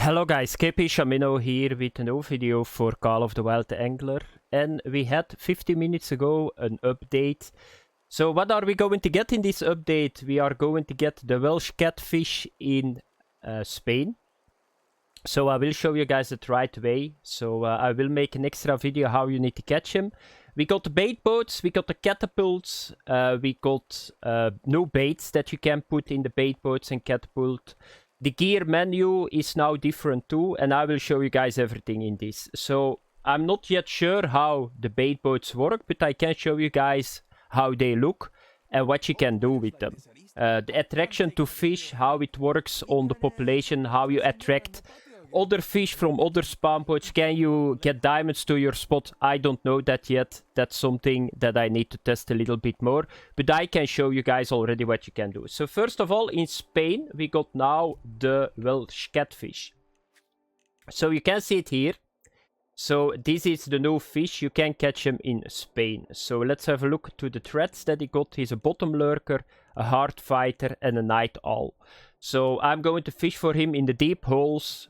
Hello guys, Catfish here with a new video for Call of the Wild Angler, and we had 50 minutes ago an update. So what are we going to get in this update? We are going to get the Welsh catfish in Spain. So I will show you guys it right away. So I will make an extra video how you need to catch him. We got the bait boats, we got the catapults, we got new baits that you can put in the bait boats and catapult. The gear menu is now different too, and I will show you guys everything in this. So I'm not yet sure how the bait boats work, but I can show you guys how they look and what you can do with them. The attraction to fish, how it works on the population, how you attract other fish from other spawn points. Can you get diamonds to your spot? I don't know that yet. That's something that I need to test a little bit more. But I can show you guys already what you can do. So first of all, in Spain, we got now the Welsh catfish. So you can see it here. So this is the new fish. You can catch him in Spain. So let's have a look to the threats that he got. He's a bottom lurker, a hard fighter, and a night owl. So I'm going to fish for him in the deep holes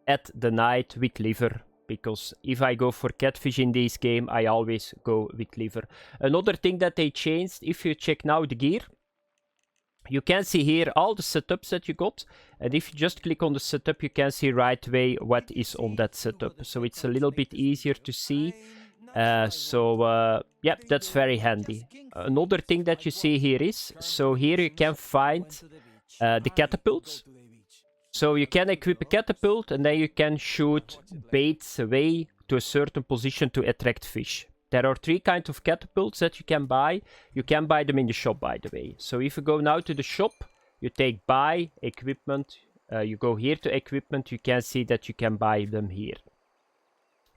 at the night with liver, because if I go for catfish in this game, I always go with liver. Another thing that they changed, if you check now the gear, you can see here all the setups that you got, and if you just click on the setup, you can see right away what is on that setup. So it's a little bit easier to see. Yeah, that's very handy. Another thing that you see here is, so here you can find the catapults. So you can equip a catapult and then you can shoot baits away to a certain position to attract fish. There are 3 kinds of catapults that you can buy. You can buy them in the shop, by the way. So if you go now to the shop, you take buy, equipment. You go here to equipment, you can see that you can buy them here.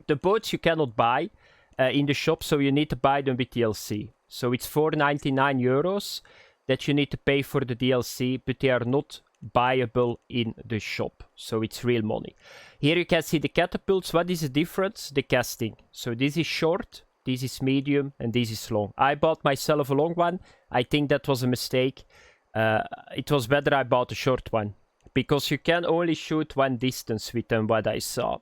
The boats you cannot buy in the shop, so you need to buy them with DLC. So it's €4.99 that you need to pay for the DLC, but they are not buyable in the shop, so it's real money. Here you can see the catapults. What is the difference? The casting. So this is short, this is medium, and this is long. I bought myself a long one. I think that was a mistake. It was better I bought a short one, because you can only shoot one distance with them, what I saw.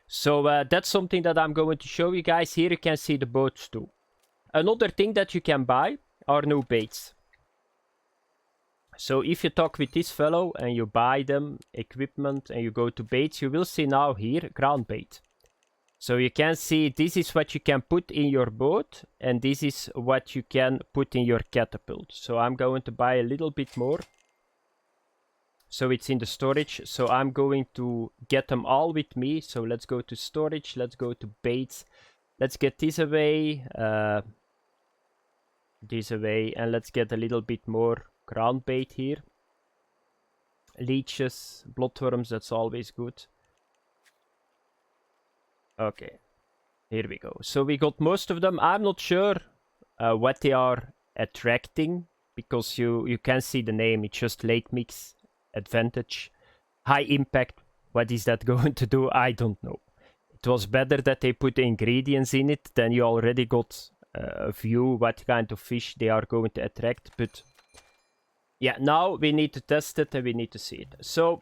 So that's something that I'm going to show you guys. Here you can see the boats too. Another thing that you can buy are new baits. So if you talk with this fellow and you buy them, equipment, and you go to baits, you will see now here ground bait. So you can see this is what you can put in your boat, and this is what you can put in your catapult. So I'm going to buy a little bit more. So it's in the storage. So I'm going to get them all with me. So let's go to storage. Let's go to baits. Let's get this away. And let's get a little bit more ground bait here. Leeches, bloodworms, that's always good. Okay, here we go. So we got most of them. I'm not sure what they are attracting, because you can see the name. It's just lake mix, advantage, high impact. What is that going to do? I don't know. It was better that they put the ingredients in it, then you already got a view what kind of fish they are going to attract. But yeah, now we need to test it and we need to see it. So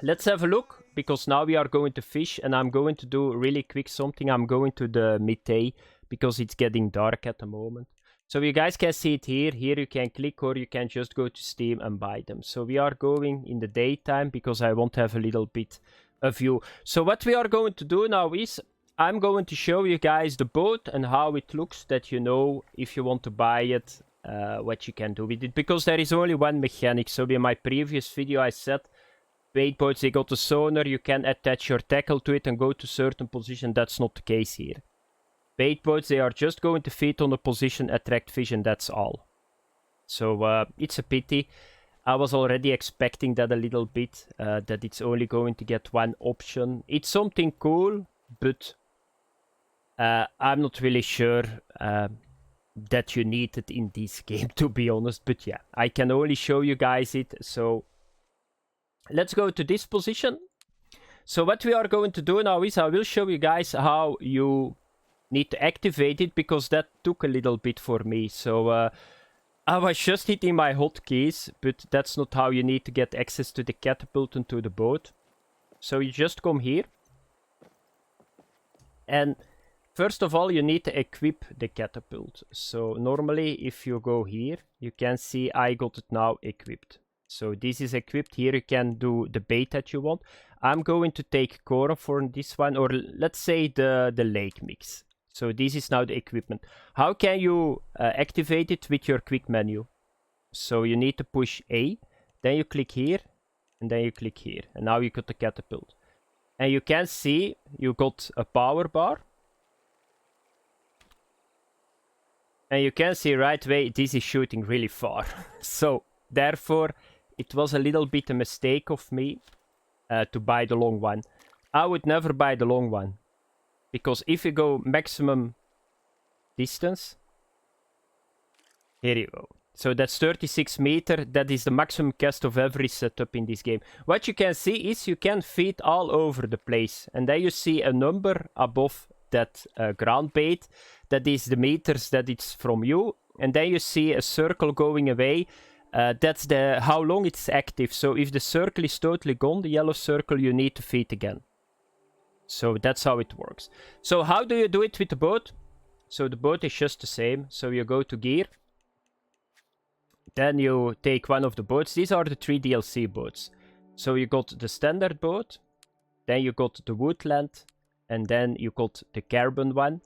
let's have a look, because now we are going to fish, and I'm going to do really quick something. I'm going to the midday because it's getting dark at the moment. So you guys can see it here. Here you can click, or you can just go to Steam and buy them. So we are going in the daytime because I want to have a little bit of view. So what we are going to do now is, I'm going to show you guys the boat and how it looks, that you know if you want to buy it, what you can do with it, because there is only one mechanic. So in my previous video I said bait boats, they got a sonar, you can attach your tackle to it and go to certain position. That's not the case here. Bait boats, they are just going to feed on a position, attract fish, and that's all. So it's a pity. I was already expecting that a little bit, that it's only going to get one option. It's something cool, but I'm not really sure that you need it in this game, to be honest. But yeah, I can only show you guys it. So let's go to this position. So what we are going to do now is, I will show you guys how you need to activate it, because that took a little bit for me. So I was just hitting my hotkeys, but that's not how you need to get access to the catapult and to the boat. So you just come here. And first of all, you need to equip the catapult. So normally, if you go here, you can see I got it now equipped. So this is equipped. Here you can do the bait that you want. I'm going to take corn for this one, or let's say the lake mix. So this is now the equipment. How can you activate it with your quick menu? So you need to push A, then you click here, and then you click here. And now you got the catapult. And you can see you got a power bar. And you can see right away this is shooting really far. So therefore it was a little bit a mistake of me to buy the long one. I would never buy the long one. Because if you go maximum distance, here you go. So that's 36 meters. That is the maximum cast of every setup in this game. What you can see is you can feed all over the place. And then you see a number above that ground bait. That is the meters that it's from you. And then you see a circle going away. That's the how long it's active. So if the circle is totally gone, the yellow circle, you need to feed again. So that's how it works. So how do you do it with the boat? So the boat is just the same. So you go to gear. Then you take one of the boats. These are the 3 DLC boats. So you got the standard boat. Then you got the woodland. And then you got the carbon one.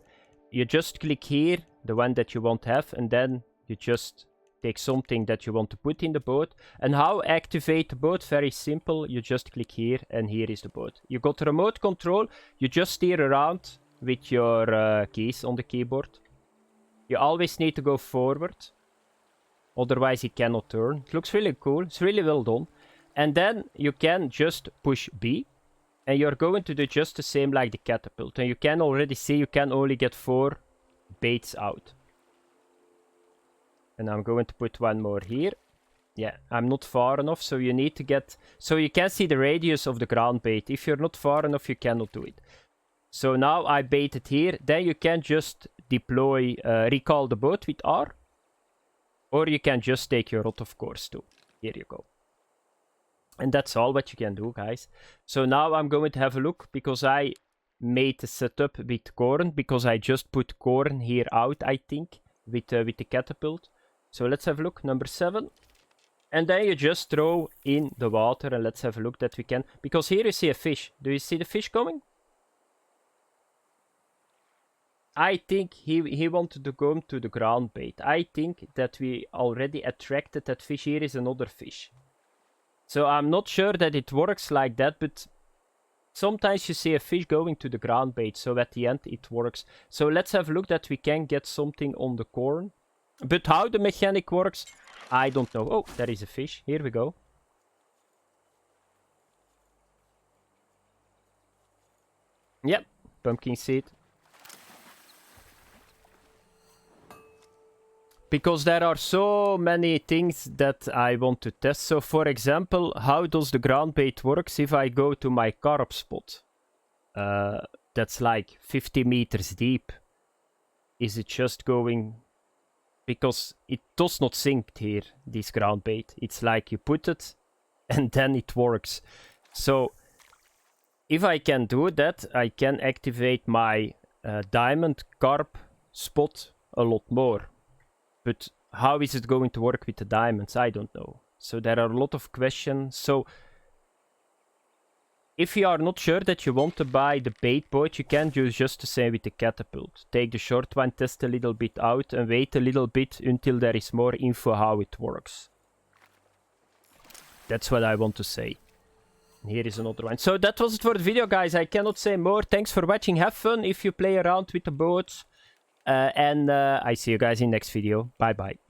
You just click here, the one that you want to have. And then you just take something that you want to put in the boat. And how activate the boat? Very simple. You just click here and here is the boat. You got remote control. You just steer around with your keys on the keyboard. You always need to go forward. Otherwise it cannot turn. It looks really cool. It's really well done. And then you can just push B. And you're going to do just the same like the catapult. And you can already see you can only get 4 baits out. And I'm going to put one more here. Yeah, I'm not far enough, so you need to get... So you can see the radius of the ground bait. If you're not far enough, you cannot do it. So now I baited here. Then you can just deploy, recall the boat with R. Or you can just take your rod, of course, too. Here you go. And that's all what you can do, guys. So now I'm going to have a look, because I made the setup with corn, because I just put corn here out, I think, with the catapult. So let's have a look, number 7. And then you just throw in the water, and let's have a look that we can... Because here you see a fish. Do you see the fish coming? I think he wanted to go to the ground bait. I think that we already attracted that fish. Here is another fish. So I'm not sure that it works like that, but sometimes you see a fish going to the ground bait. So at the end it works. So let's have a look that we can get something on the corn. But how the mechanic works, I don't know. Oh, there is a fish. Here we go. Yep, pumpkin seed. Because there are so many things that I want to test. So for example, how does the ground bait works if I go to my carp spot? That's like 50 meters deep. Is it just going... Because it does not sink here, this ground bait. It's like you put it and then it works. So if I can do that, I can activate my diamond carp spot a lot more. But how is it going to work with the diamonds? I don't know. So there are a lot of questions. So if you are not sure that you want to buy the bait boat, you can do just the same with the catapult. Take the short one, test a little bit out, and wait a little bit until there is more info how it works. That's what I want to say. Here is another one. So that was it for the video, guys. I cannot say more. Thanks for watching. Have fun if you play around with the boats. And I see you guys in next video. Bye bye.